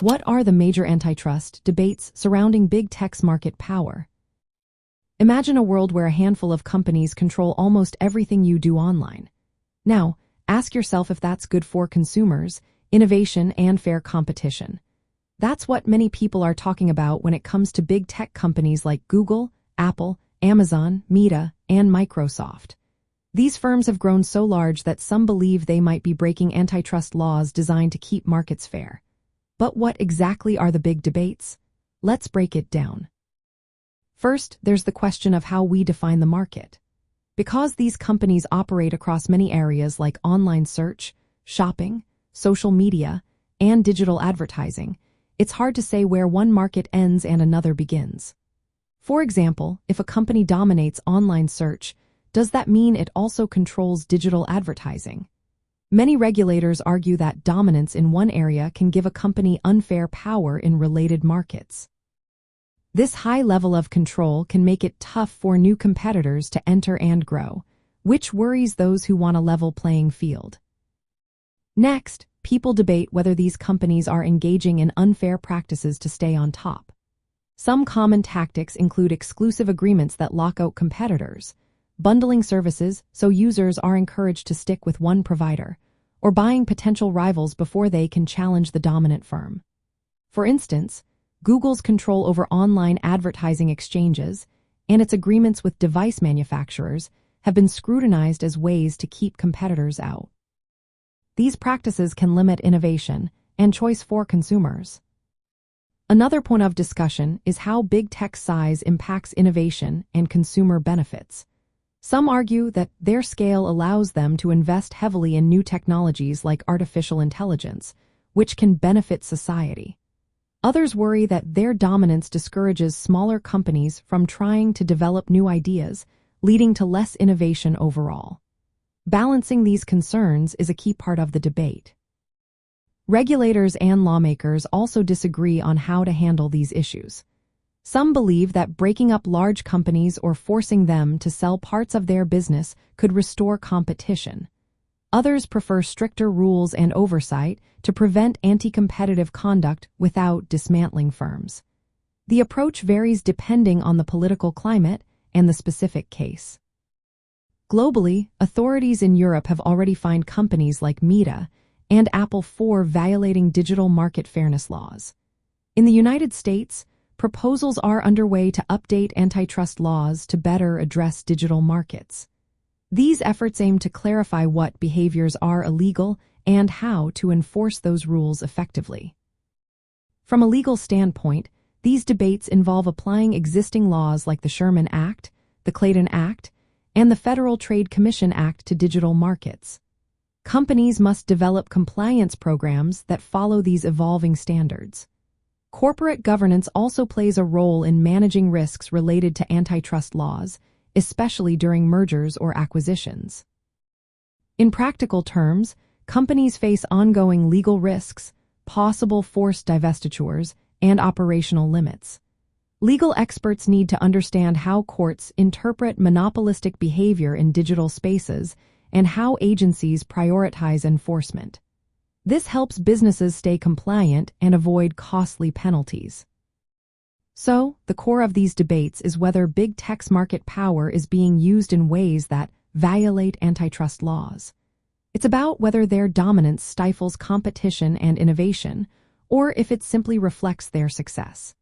What are the major antitrust debates surrounding big tech's market power? Imagine a world where a handful of companies control almost everything you do online. Now, ask yourself if that's good for consumers, innovation, and fair competition. That's what many people are talking about when it comes to big tech companies like Google, Apple, Amazon, Meta, and Microsoft. These firms have grown so large that some believe they might be breaking antitrust laws designed to keep markets fair. But what exactly are the big debates? Let's break it down. First, there's the question of how we define the market. Because these companies operate across many areas like online search, shopping, social media, and digital advertising, it's hard to say where one market ends and another begins. For example, if a company dominates online search, does that mean it also controls digital advertising? Many regulators argue that dominance in one area can give a company unfair power in related markets. This high level of control can make it tough for new competitors to enter and grow, which worries those who want a level playing field. Next, people debate whether these companies are engaging in unfair practices to stay on top. Some common tactics include exclusive agreements that lock out competitors, bundling services so users are encouraged to stick with one provider, or buying potential rivals before they can challenge the dominant firm. For instance, Google's control over online advertising exchanges and its agreements with device manufacturers have been scrutinized as ways to keep competitors out. These practices can limit innovation and choice for consumers. Another point of discussion is how big tech's size impacts innovation and consumer benefits. Some argue that their scale allows them to invest heavily in new technologies like artificial intelligence, which can benefit society. Others worry that their dominance discourages smaller companies from trying to develop new ideas, leading to less innovation overall. Balancing these concerns is a key part of the debate. Regulators and lawmakers also disagree on how to handle these issues. Some believe that breaking up large companies or forcing them to sell parts of their business could restore competition. Others prefer stricter rules and oversight to prevent anti-competitive conduct without dismantling firms. The approach varies depending on the political climate and the specific case. Globally, authorities in Europe have already fined companies like Meta and Apple for violating digital market fairness laws. In the United States, proposals are underway to update antitrust laws to better address digital markets. These efforts aim to clarify what behaviors are illegal and how to enforce those rules effectively. From a legal standpoint, these debates involve applying existing laws like the Sherman Act, the Clayton Act, and the Federal Trade Commission Act to digital markets. Companies must develop compliance programs that follow these evolving standards. Corporate governance also plays a role in managing risks related to antitrust laws, especially during mergers or acquisitions. In practical terms, companies face ongoing legal risks, possible forced divestitures, and operational limits. Legal experts need to understand how courts interpret monopolistic behavior in digital spaces and how agencies prioritize enforcement. This helps businesses stay compliant and avoid costly penalties. So, the core of these debates is whether big tech's market power is being used in ways that violate antitrust laws. It's about whether their dominance stifles competition and innovation, or if it simply reflects their success.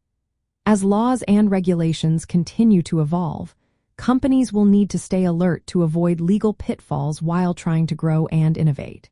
As laws and regulations continue to evolve, companies will need to stay alert to avoid legal pitfalls while trying to grow and innovate.